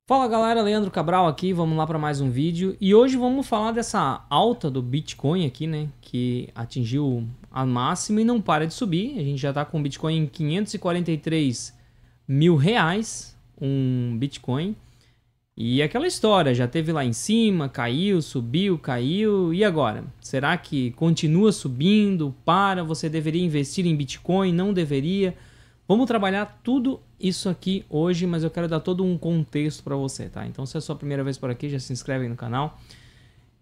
Fala galera, Leandro Cabral aqui, vamos lá para mais um vídeo e hoje vamos falar dessa alta do Bitcoin aqui, né, que atingiu a máxima e não para de subir. A gente já tá com o Bitcoin em 543 mil reais, um Bitcoin, e aquela história, já teve lá em cima, caiu, subiu, caiu, e agora? Será que continua subindo? Você deveria investir em Bitcoin? Não deveria? Vamos trabalhar tudo isso aqui hoje, mas eu quero dar todo um contexto para você, tá? Então, se é a sua primeira vez por aqui, já se inscreve aí no canal.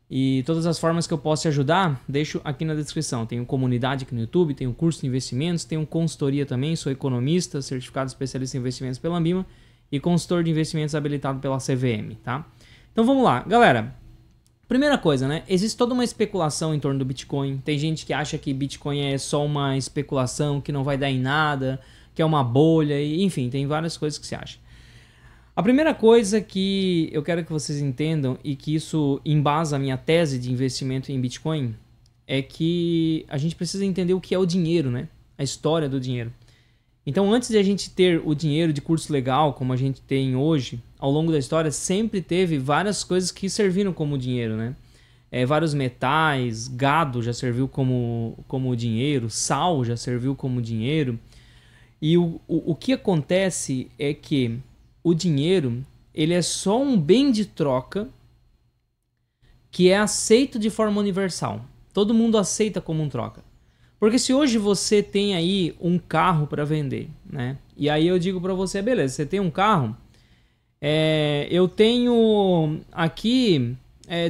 E todas as formas que eu posso te ajudar, deixo aqui na descrição. Tenho comunidade aqui no YouTube, tenho curso de investimentos, tenho consultoria também, sou economista, certificado especialista em investimentos pela Ambima e consultor de investimentos habilitado pela CVM, tá? Então vamos lá, galera. Primeira coisa, né? Existe toda uma especulação em torno do Bitcoin. Tem gente que acha que Bitcoin é só uma especulação, que não vai dar em nada, que é uma bolha, e, enfim, tem várias coisas que se acha. A primeira coisa que eu quero que vocês entendam e que isso embasa a minha tese de investimento em Bitcoin é que a gente precisa entender o que é o dinheiro, né? A história do dinheiro. Então, antes de a gente ter o dinheiro de curso legal, como a gente tem hoje, ao longo da história sempre teve várias coisas que serviram como dinheiro, né? Vários metais, gado já serviu como dinheiro, sal já serviu como dinheiro. E o que acontece é que o dinheiro ele é só um bem de troca que é aceito de forma universal. Todo mundo aceita como um troca. Porque se hoje você tem aí um carro para vender, né? E aí eu digo para você, beleza, você tem um carro, eu tenho aqui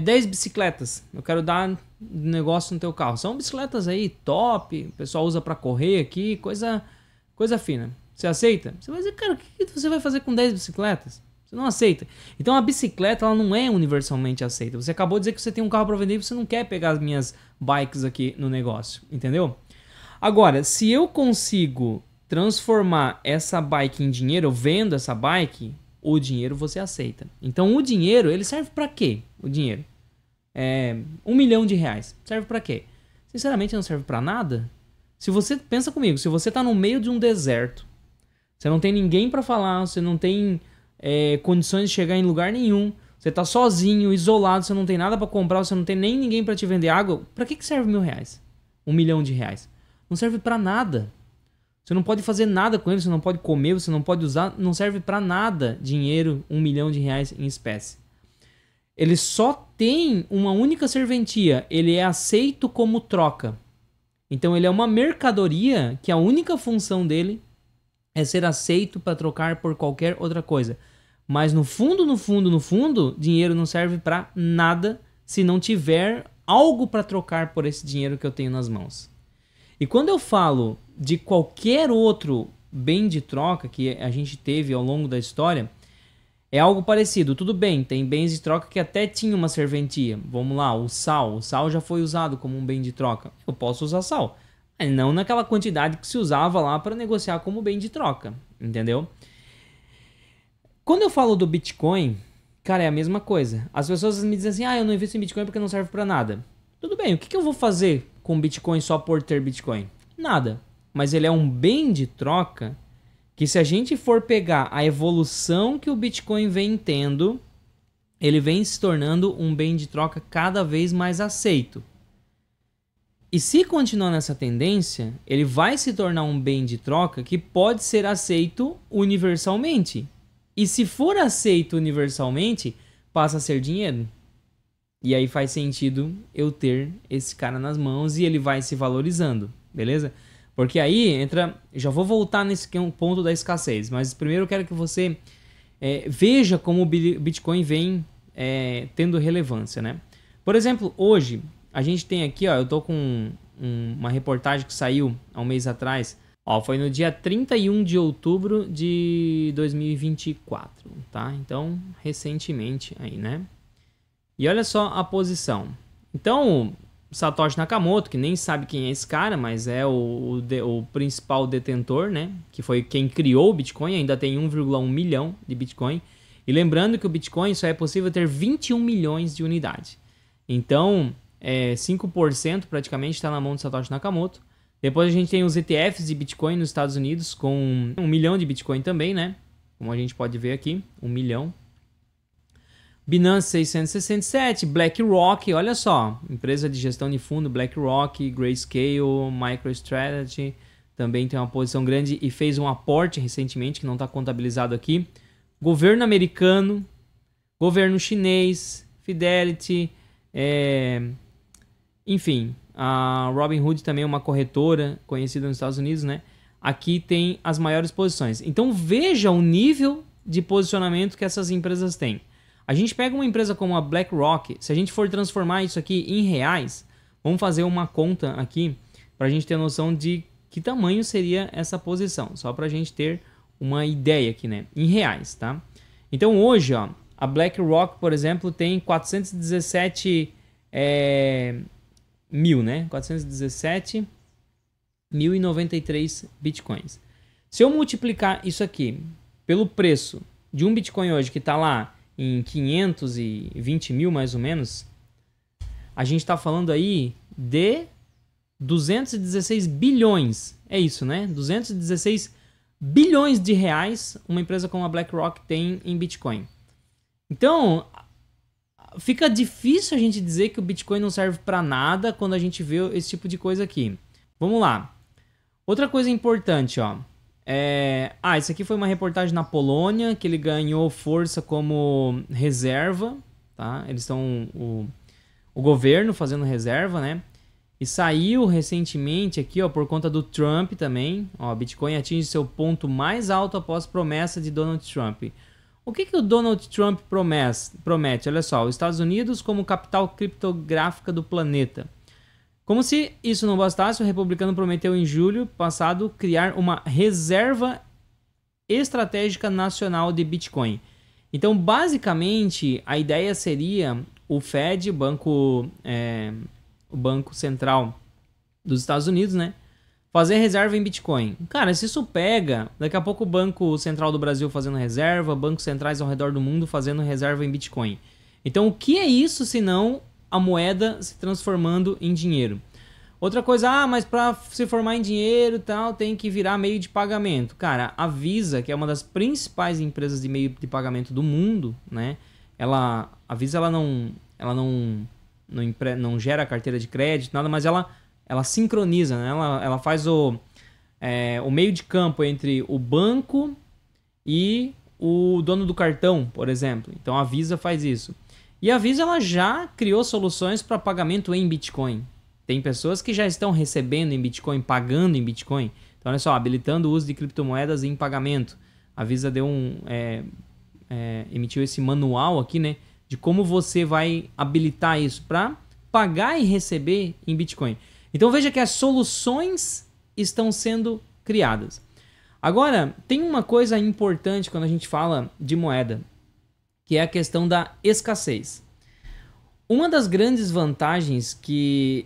10 bicicletas, eu quero dar negócio no teu carro. São bicicletas aí top, o pessoal usa para correr aqui, coisa fina. Você aceita? Você vai dizer, cara, o que você vai fazer com 10 bicicletas? Você não aceita. Então a bicicleta ela não é universalmente aceita. Você acabou de dizer que você tem um carro para vender e você não quer pegar as minhas bikes aqui no negócio. Entendeu? Agora, se eu consigo transformar essa bike em dinheiro, eu vendo essa bike, o dinheiro você aceita. Então o dinheiro, ele serve para quê? O dinheiro. 1 milhão de reais. Serve para quê? Sinceramente não serve para nada. Se você, pensa comigo, se você tá no meio de um deserto, você não tem ninguém para falar, você não tem condições de chegar em lugar nenhum, você tá sozinho, isolado, você não tem nada para comprar, você não tem nem ninguém para te vender água, para que serve 1.000 reais? 1 milhão de reais? Não serve para nada. Você não pode fazer nada com ele, você não pode comer, você não pode usar, não serve para nada dinheiro, 1 milhão de reais em espécie. Ele só tem uma única serventia, ele é aceito como troca. Então ele é uma mercadoria que a única função dele é ser aceito para trocar por qualquer outra coisa. Mas no fundo, dinheiro não serve para nada se não tiver algo para trocar por esse dinheiro que eu tenho nas mãos. E quando eu falo de qualquer outro bem de troca que a gente teve ao longo da história, é algo parecido. Tudo bem, tem bens de troca que até tinha uma serventia. Vamos lá, o sal. O sal já foi usado como um bem de troca. Eu posso usar sal. Não naquela quantidade que se usava lá para negociar como bem de troca. Entendeu? Quando eu falo do Bitcoin, cara, é a mesma coisa. As pessoas me dizem assim, eu não invisto em Bitcoin porque não serve para nada. Tudo bem, o que eu vou fazer com Bitcoin só por ter Bitcoin? Nada. Mas ele é um bem de troca que se a gente for pegar a evolução que o Bitcoin vem tendo, ele vem se tornando um bem de troca cada vez mais aceito. E se continuar nessa tendência, ele vai se tornar um bem de troca que pode ser aceito universalmente. E se for aceito universalmente, passa a ser dinheiro. E aí faz sentido eu ter esse cara nas mãos e ele vai se valorizando, beleza? Porque aí entra... Já vou voltar nesse ponto da escassez, mas primeiro eu quero que você veja como o Bitcoin vem tendo relevância, né? Por exemplo, hoje a gente tem aqui, eu tô com uma reportagem que saiu há um mês atrás. Foi no dia 31 de outubro de 2024, tá? Então, recentemente aí, né? E olha só a posição. Então, Satoshi Nakamoto, que nem sabe quem é esse cara, mas é o principal detentor, né? Que foi quem criou o Bitcoin, ainda tem 1,1 milhão de Bitcoin. E lembrando que o Bitcoin só é possível ter 21 milhões de unidades. Então, 5% praticamente está na mão de Satoshi Nakamoto. Depois a gente tem os ETFs de Bitcoin nos Estados Unidos com 1 milhão de Bitcoin também, né? Como a gente pode ver aqui, 1 milhão. Binance 667, BlackRock, olha só, empresa de gestão de fundo, BlackRock, Grayscale, MicroStrategy, também tem uma posição grande e fez um aporte recentemente, que não está contabilizado aqui. Governo americano, governo chinês, Fidelity, enfim, a Robinhood também é uma corretora conhecida nos Estados Unidos, né? Aqui tem as maiores posições. Então veja o nível de posicionamento que essas empresas têm. A gente pega uma empresa como a BlackRock, se a gente for transformar isso aqui em reais, vamos fazer uma conta aqui para a gente ter noção de que tamanho seria essa posição, só para a gente ter uma ideia aqui, né? Em reais, tá? Então hoje, ó, a BlackRock, por exemplo, tem 417 mil, né? 417.093 bitcoins. Se eu multiplicar isso aqui pelo preço de um bitcoin hoje que está lá em 520 mil mais ou menos, a gente está falando aí de 216 bilhões. É isso, né? 216 bilhões de reais uma empresa como a BlackRock tem em Bitcoin. Então, fica difícil a gente dizer que o Bitcoin não serve para nada quando a gente vê esse tipo de coisa aqui. Vamos lá. Outra coisa importante, ó. Isso aqui foi uma reportagem na Polônia, que ele ganhou força como reserva, tá? Eles estão o governo fazendo reserva, né? E saiu recentemente aqui, ó, por conta do Trump também, ó, Bitcoin atinge seu ponto mais alto após promessa de Donald Trump. O que o Donald Trump promete? Olha só, os Estados Unidos como capital criptográfica do planeta. Como se isso não bastasse, o republicano prometeu em julho passado criar uma reserva estratégica nacional de Bitcoin. Então, basicamente, a ideia seria o Fed, o Banco Central dos Estados Unidos, né? Fazer reserva em Bitcoin. Cara, se isso pega, daqui a pouco o Banco Central do Brasil fazendo reserva, bancos centrais ao redor do mundo fazendo reserva em Bitcoin. Então, o que é isso se não a moeda se transformando em dinheiro? Outra coisa, mas para se formar em dinheiro e tal, tem que virar meio de pagamento. Cara, a Visa, que é uma das principais empresas de meio de pagamento do mundo, né? A Visa ela não gera carteira de crédito, nada, mas ela sincroniza, né? Ela faz o meio de campo entre o banco e o dono do cartão, por exemplo. Então a Visa faz isso. E a Visa ela já criou soluções para pagamento em Bitcoin. Tem pessoas que já estão recebendo em Bitcoin, pagando em Bitcoin. Então olha só, habilitando o uso de criptomoedas em pagamento. A Visa deu emitiu esse manual aqui, né? De como você vai habilitar isso para pagar e receber em Bitcoin. Então veja que as soluções estão sendo criadas. Agora, tem uma coisa importante quando a gente fala de moeda, que é a questão da escassez. Uma das grandes vantagens que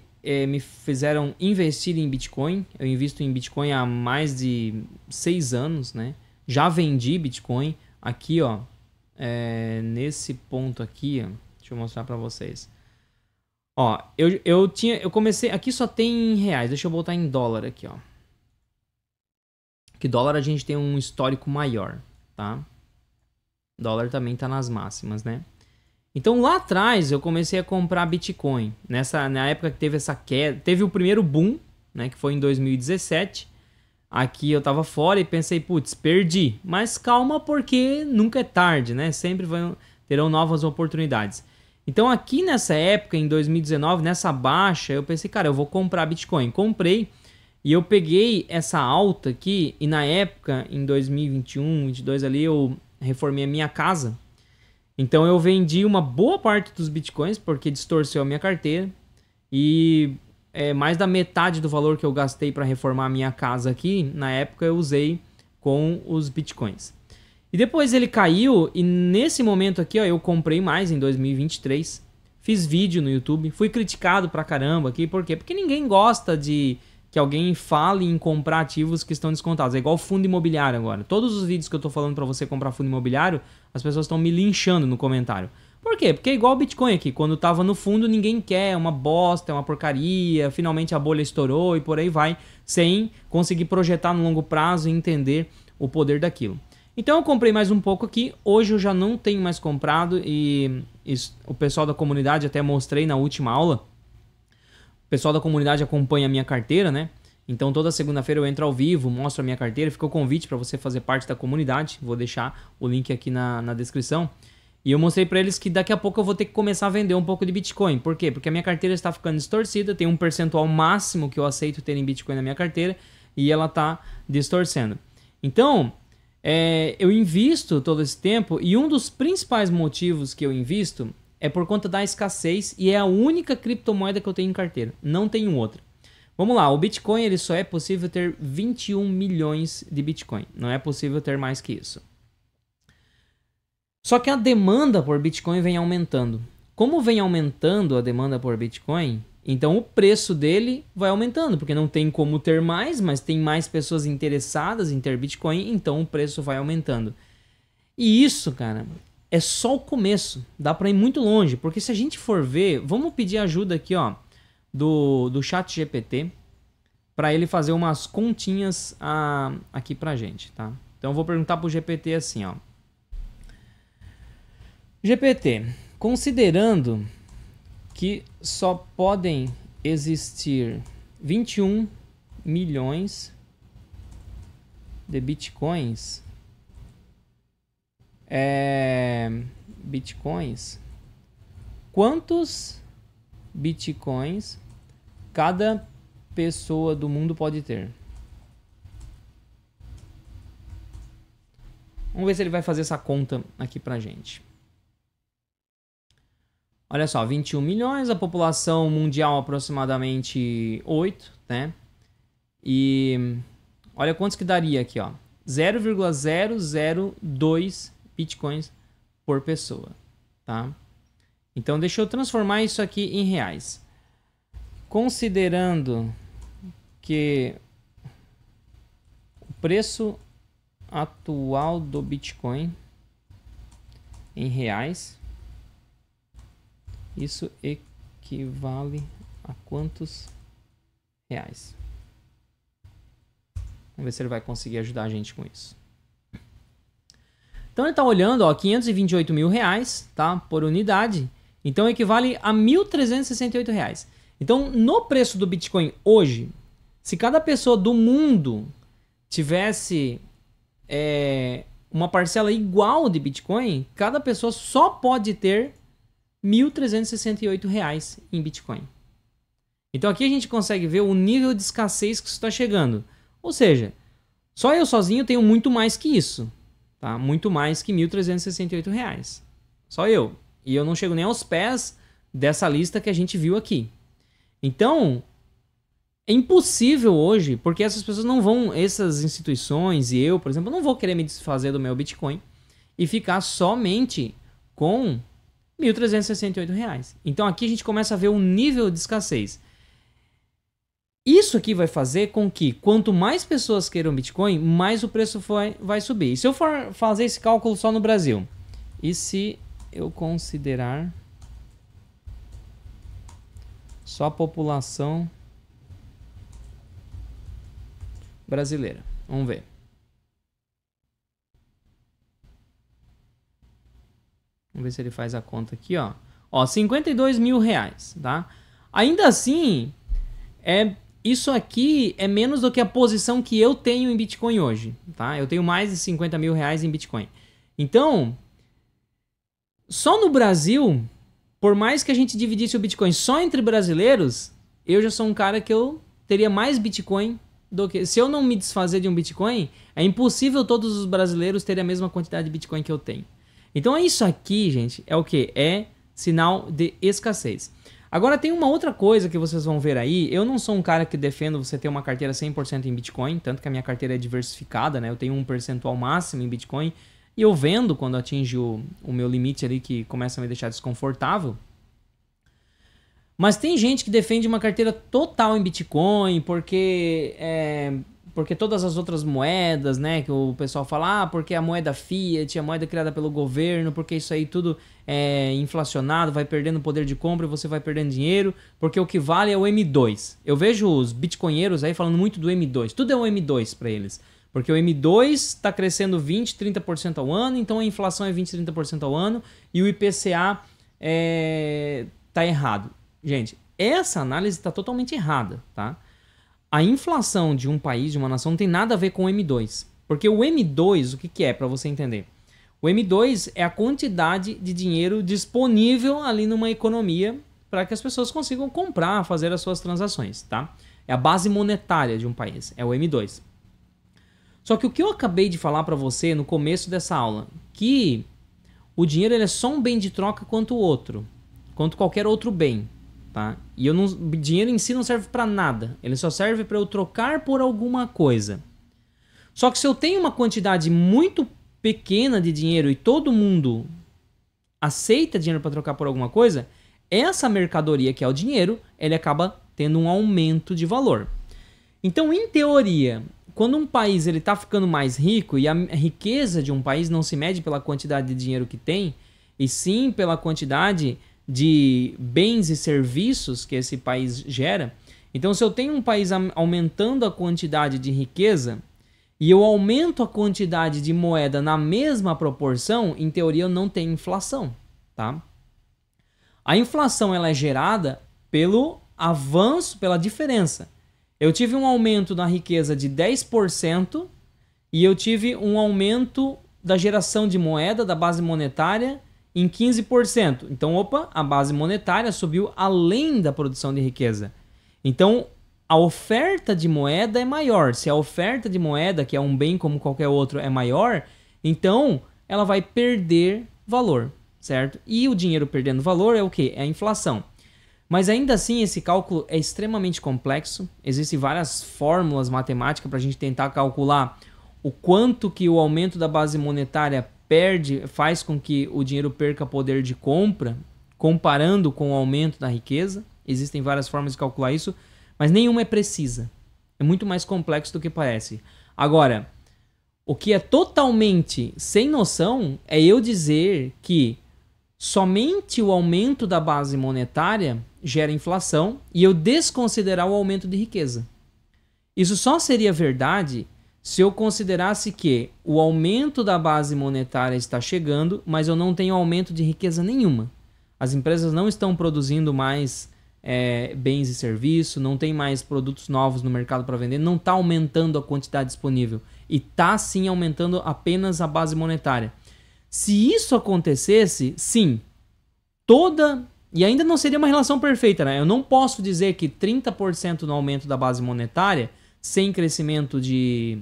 me fizeram investir em Bitcoin, eu invisto em Bitcoin há mais de 6 anos, né? Já vendi Bitcoin aqui, ó, nesse ponto aqui, ó, deixa eu mostrar para vocês. Ó, eu comecei, aqui só tem em reais, deixa eu botar em dólar aqui, ó. Que dólar a gente tem um histórico maior, tá? Dólar também tá nas máximas, né? Então lá atrás eu comecei a comprar Bitcoin, na época que teve essa queda, teve o primeiro boom, né, que foi em 2017. Aqui eu tava fora e pensei, putz, perdi. Mas calma, porque nunca é tarde, né? Sempre terão novas oportunidades. Então aqui nessa época, em 2019, nessa baixa, eu pensei, cara, eu vou comprar Bitcoin. Comprei e eu peguei essa alta aqui e na época, em 2021, 2022 ali, eu reformei a minha casa. Então eu vendi uma boa parte dos Bitcoins porque distorceu a minha carteira e mais da metade do valor que eu gastei para reformar a minha casa aqui, na época eu usei com os Bitcoins. E depois ele caiu e nesse momento aqui, ó, eu comprei mais em 2023. Fiz vídeo no YouTube, fui criticado pra caramba aqui, por quê? Porque ninguém gosta de que alguém fale em comprar ativos que estão descontados. É igual fundo imobiliário agora. Todos os vídeos que eu tô falando pra você comprar fundo imobiliário, as pessoas estão me linchando no comentário. Por quê? Porque é igual o Bitcoin aqui. Quando tava no fundo, ninguém quer, é uma bosta, é uma porcaria, finalmente a bolha estourou e por aí vai, sem conseguir projetar no longo prazo e entender o poder daquilo. Então eu comprei mais um pouco aqui. Hoje eu já não tenho mais comprado e o pessoal da comunidade, até mostrei na última aula, o pessoal da comunidade acompanha a minha carteira, né? Então toda segunda-feira eu entro ao vivo, mostro a minha carteira, fica o convite para você fazer parte da comunidade. Vou deixar o link aqui na descrição. E eu mostrei para eles que daqui a pouco eu vou ter que começar a vender um pouco de Bitcoin. Por quê? Porque a minha carteira está ficando distorcida, tem um percentual máximo que eu aceito ter em Bitcoin na minha carteira e ela está distorcendo. Então, eu invisto todo esse tempo e um dos principais motivos que eu invisto é por conta da escassez e é a única criptomoeda que eu tenho em carteira. Não tenho outra. Vamos lá, o Bitcoin ele só é possível ter 21 milhões de Bitcoin. Não é possível ter mais que isso. Só que a demanda por Bitcoin vem aumentando. Como vem aumentando a demanda por Bitcoin, então o preço dele vai aumentando, porque não tem como ter mais, mas tem mais pessoas interessadas em ter Bitcoin, então o preço vai aumentando. E isso, cara, é só o começo. Dá para ir muito longe, porque se a gente for ver, vamos pedir ajuda aqui, ó, do ChatGPT, para ele fazer umas continhas aqui pra gente, tá? Então eu vou perguntar pro GPT assim, ó. GPT, considerando que só podem existir 21 milhões de bitcoins, quantos bitcoins cada pessoa do mundo pode ter? Vamos ver se ele vai fazer essa conta aqui pra gente. Olha só, 21 milhões, a população mundial aproximadamente 8, né? E olha quantos que daria aqui, ó. 0,002 bitcoins por pessoa, tá? Então deixa eu transformar isso aqui em reais. Considerando que o preço atual do Bitcoin em reais, isso equivale a quantos reais? Vamos ver se ele vai conseguir ajudar a gente com isso. Então ele está olhando, ó, 528 mil reais, tá? Por unidade. Então equivale a 1.368 reais. Então no preço do Bitcoin hoje, se cada pessoa do mundo tivesse uma parcela igual de Bitcoin, cada pessoa só pode ter 1.368 reais em Bitcoin. Então aqui a gente consegue ver o nível de escassez que isso está chegando. Ou seja, só eu sozinho tenho muito mais que isso. Tá? Muito mais que 1.368 reais. Só eu. E eu não chego nem aos pés dessa lista que a gente viu aqui. Então, é impossível hoje, porque essas pessoas não vão, essas instituições e eu, por exemplo, não vou querer me desfazer do meu Bitcoin e ficar somente com 1.368 reais. Então aqui a gente começa a ver o nível de escassez. Isso aqui vai fazer com que quanto mais pessoas queiram Bitcoin, mais o preço vai subir. E se eu for fazer esse cálculo só no Brasil, e se eu considerar só a população brasileira, vamos ver. Vamos ver se ele faz a conta aqui, ó. Ó, 52 mil reais, tá? Ainda assim, isso aqui é menos do que a posição que eu tenho em Bitcoin hoje, tá? Eu tenho mais de 50 mil reais em Bitcoin. Então, só no Brasil, por mais que a gente dividisse o Bitcoin só entre brasileiros, eu já sou um cara que eu teria mais Bitcoin do que... Se eu não me desfazer de um Bitcoin, é impossível todos os brasileiros terem a mesma quantidade de Bitcoin que eu tenho. Então isso aqui, gente, é o quê? É sinal de escassez. Agora tem uma outra coisa que vocês vão ver aí. Eu não sou um cara que defendo você ter uma carteira 100% em Bitcoin, tanto que a minha carteira é diversificada, né? Eu tenho um percentual máximo em Bitcoin e eu vendo quando atinge o meu limite ali que começa a me deixar desconfortável. Mas tem gente que defende uma carteira total em Bitcoin porque todas as outras moedas, né, que o pessoal fala, porque a moeda fiat, a moeda criada pelo governo, porque isso aí tudo é inflacionado, vai perdendo poder de compra e você vai perdendo dinheiro, porque o que vale é o M2. Eu vejo os bitcoinheiros aí falando muito do M2, tudo é o M2 para eles. Porque o M2 está crescendo 20, 30% ao ano, então a inflação é 20, 30% ao ano e o IPCA tá errado. Gente, essa análise está totalmente errada, tá? A inflação de um país, de uma nação, não tem nada a ver com o M2. Porque o M2, o que é, para você entender? O M2 é a quantidade de dinheiro disponível ali numa economia para que as pessoas consigam comprar, fazer as suas transações, tá? É a base monetária de um país, é o M2. Só que o que eu acabei de falar para você no começo dessa aula, que o dinheiro ele é só um bem de troca quanto o outro, quanto qualquer outro bem, tá? E dinheiro em si não serve para nada, ele só serve para eu trocar por alguma coisa. Só que se eu tenho uma quantidade muito pequena de dinheiro e todo mundo aceita dinheiro para trocar por alguma coisa, essa mercadoria que é o dinheiro, ele acaba tendo um aumento de valor. Então, em teoria, quando um país ele está ficando mais rico e a riqueza de um país não se mede pela quantidade de dinheiro que tem, e sim pela quantidade de bens e serviços que esse país gera. Então, se eu tenho um país aumentando a quantidade de riqueza e eu aumento a quantidade de moeda na mesma proporção, em teoria eu não tenho inflação, tá? A inflação ela é gerada pelo avanço, pela diferença. Eu tive um aumento na riqueza de 10% e eu tive um aumento da geração de moeda, da base monetária, em 15%. Então, a base monetária subiu além da produção de riqueza. Então, a oferta de moeda é maior. Se a oferta de moeda, que é um bem como qualquer outro, é maior, então ela vai perder valor, certo? E o dinheiro perdendo valor é o quê? É a inflação. Mas ainda assim, esse cálculo é extremamente complexo. Existem várias fórmulas matemáticas para a gente tentar calcular o quanto que o aumento da base monetária faz com que o dinheiro perca poder de compra, comparando com o aumento da riqueza. Existem várias formas de calcular isso, mas nenhuma é precisa. É muito mais complexo do que parece. Agora, o que é totalmente sem noção é eu dizer que somente o aumento da base monetária gera inflação e eu desconsiderar o aumento de riqueza. Isso só seria verdade se eu considerasse que o aumento da base monetária está chegando, mas eu não tenho aumento de riqueza nenhuma. As empresas não estão produzindo mais bens e serviços, não tem mais produtos novos no mercado para vender, não está aumentando a quantidade disponível e está sim aumentando apenas a base monetária. Se isso acontecesse, sim, e ainda não seria uma relação perfeita, né? Eu não posso dizer que 30% no aumento da base monetária, sem crescimento de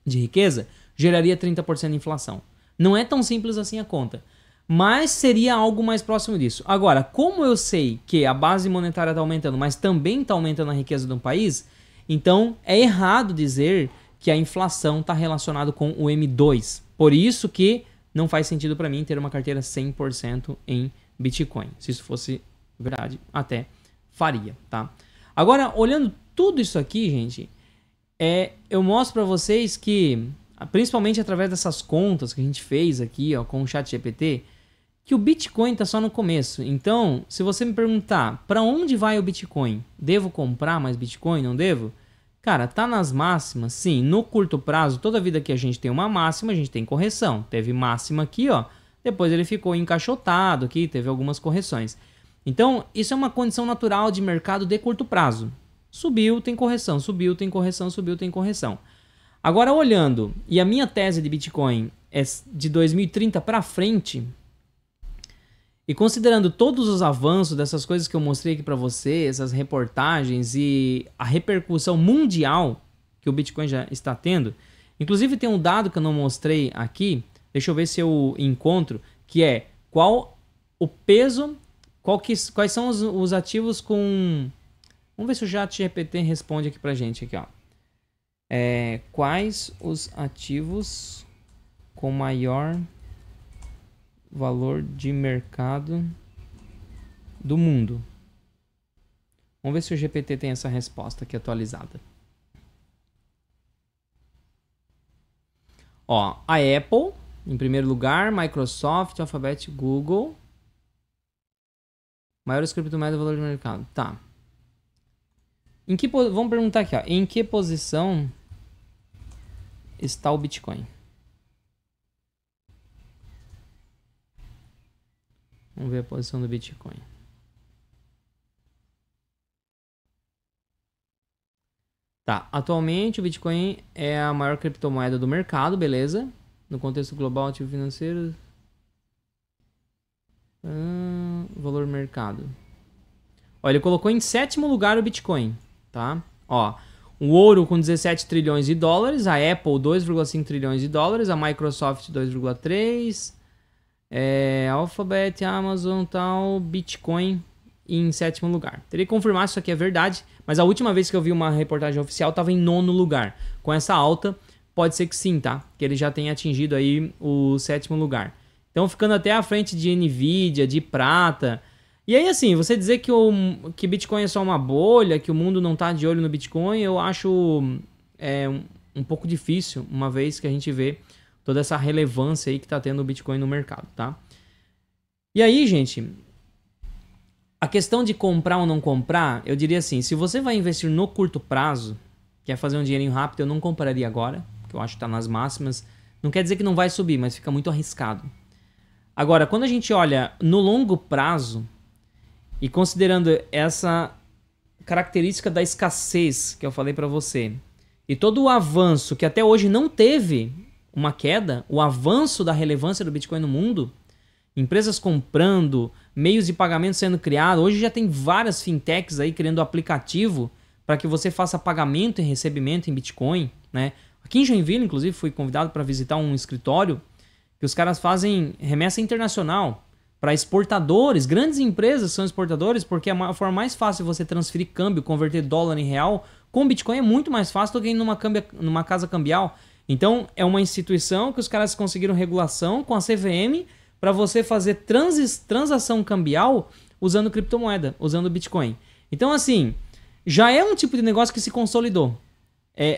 riqueza, geraria 30% de inflação. Não é tão simples assim a conta. Mas seria algo mais próximo disso. Agora, como eu sei que a base monetária está aumentando, mas também está aumentando a riqueza de um país, então é errado dizer que a inflação está relacionada com o M2. Por isso que não faz sentido para mim ter uma carteira 100% em Bitcoin. Se isso fosse verdade, até faria, tá? Agora, olhando tudo isso aqui, gente, eu mostro para vocês que, principalmente através dessas contas que a gente fez aqui, ó, com o ChatGPT, que o Bitcoin está só no começo. Então, se você me perguntar para onde vai o Bitcoin, devo comprar mais Bitcoin, não devo? Cara, tá nas máximas, sim. No curto prazo, toda vida que a gente tem uma máxima, a gente tem correção. Teve máxima aqui, ó. Depois ele ficou encaixotado aqui, teve algumas correções. Então, isso é uma condição natural de mercado de curto prazo. Subiu, tem correção. Subiu, tem correção. Subiu, tem correção. Agora, olhando, e a minha tese de Bitcoin é de 2030 para frente, e considerando todos os avanços dessas coisas que eu mostrei aqui para você, essas reportagens e a repercussão mundial que o Bitcoin já está tendo, inclusive tem um dado que eu não mostrei aqui, deixa eu ver se eu encontro, que é qual o peso, quais são os ativos com... Vamos ver se o ChatGPT responde aqui pra gente. Aqui, ó. Quais os ativos com maior valor de mercado do mundo? Vamos ver se o GPT tem essa resposta aqui atualizada. Ó, a Apple, em primeiro lugar, Microsoft, Alphabet, Google. Maiores criptomoedas valor de mercado. Tá. Vamos perguntar aqui, ó. Em que posição está o Bitcoin? Vamos ver a posição do Bitcoin. Tá, atualmente o Bitcoin é a maior criptomoeda do mercado, beleza? No contexto global, ativo financeiro. Valor mercado. Ó, ele colocou em 7º lugar o Bitcoin, tá? Ó, o ouro com 17 trilhões de dólares, a Apple 2,5 trilhões de dólares, a Microsoft 2,3, Alphabet, Amazon, tal, Bitcoin em 7º lugar. Teria que confirmar se isso aqui é verdade, mas a última vez que eu vi uma reportagem oficial estava em 9º lugar. Com essa alta, pode ser que sim, tá? Que ele já tenha atingido aí o 7º lugar. Então, ficando até à frente de Nvidia, de prata. E aí, assim, você dizer que Bitcoin é só uma bolha, que o mundo não tá de olho no Bitcoin, eu acho um pouco difícil, uma vez que a gente vê toda essa relevância aí que tá tendo o Bitcoin no mercado, tá? E aí, gente, a questão de comprar ou não comprar, eu diria assim, se você vai investir no curto prazo, quer fazer um dinheirinho rápido, eu não compraria agora, que eu acho que tá nas máximas. Não quer dizer que não vai subir, mas fica muito arriscado. Agora, quando a gente olha no longo prazo, e considerando essa característica da escassez que eu falei para você, e todo o avanço que até hoje não teve uma queda, o avanço da relevância do Bitcoin no mundo, empresas comprando, meios de pagamento sendo criados, hoje já tem várias fintechs aí criando aplicativo para que você faça pagamento e recebimento em Bitcoin, né? Aqui em Joinville, inclusive, fui convidado para visitar um escritório que os caras fazem remessa internacional para exportadores, grandes empresas são exportadores, porque a forma mais fácil de você transferir câmbio, converter dólar em real, com Bitcoin é muito mais fácil do que numa casa cambial. Então, é uma instituição que os caras conseguiram regulação com a CVM para você fazer transação cambial usando criptomoeda, usando Bitcoin. Então, assim, já é um tipo de negócio que se consolidou.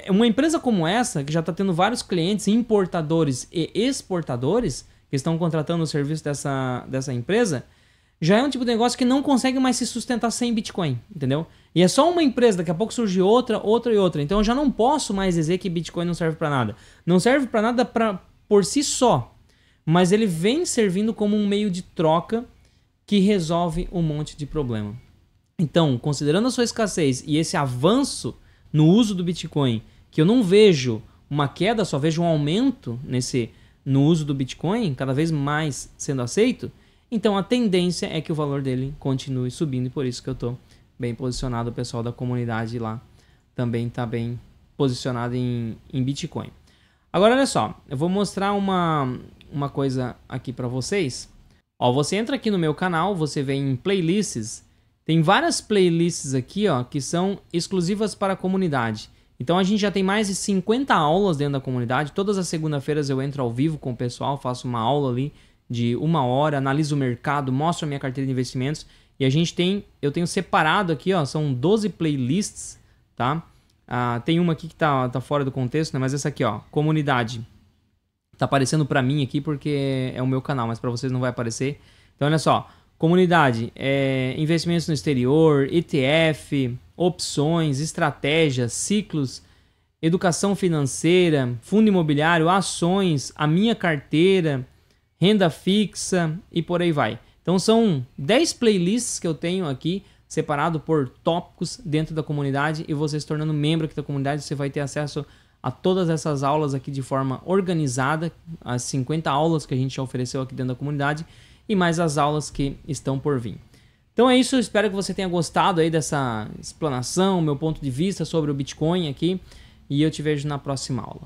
Uma empresa como essa, que já está tendo vários clientes, importadores e exportadores, que estão contratando o serviço dessa empresa, já é um tipo de negócio que não consegue mais se sustentar sem Bitcoin, entendeu? E é só uma empresa, daqui a pouco surge outra. Então eu já não posso mais dizer que Bitcoin não serve para nada. Não serve para nada por si só, mas ele vem servindo como um meio de troca que resolve um monte de problema. Então, considerando a sua escassez e esse avanço no uso do Bitcoin, que eu não vejo uma queda, só vejo um aumento no uso do Bitcoin, cada vez mais sendo aceito, então a tendência é que o valor dele continue subindo, e por isso que eu estou bem posicionado, o pessoal da comunidade lá também está bem posicionado em Bitcoin. Agora olha só, eu vou mostrar uma coisa aqui para vocês. Ó, você entra aqui no meu canal, você vem em playlists. Tem várias playlists aqui, ó, que são exclusivas para a comunidade. Então a gente já tem mais de 50 aulas dentro da comunidade. Todas as segundas-feiras eu entro ao vivo com o pessoal, faço uma aula ali de 1 hora, analiso o mercado, mostro a minha carteira de investimentos. E eu tenho separado aqui, ó, são 12 playlists, tá? Tem uma aqui que tá fora do contexto, né? Mas essa aqui, ó, comunidade. Tá aparecendo para mim aqui porque é o meu canal, mas para vocês não vai aparecer. Então olha só. Comunidade, investimentos no exterior, ETF, opções, estratégias, ciclos, educação financeira, fundo imobiliário, ações, a minha carteira, renda fixa e por aí vai. Então são 10 playlists que eu tenho aqui, separado por tópicos dentro da comunidade, e você se tornando membro aqui da comunidade, você vai ter acesso a todas essas aulas aqui de forma organizada, as 50 aulas que a gente já ofereceu aqui dentro da comunidade, e mais as aulas que estão por vir. Então é isso, eu espero que você tenha gostado aí dessa explanação, meu ponto de vista sobre o Bitcoin aqui, e eu te vejo na próxima aula.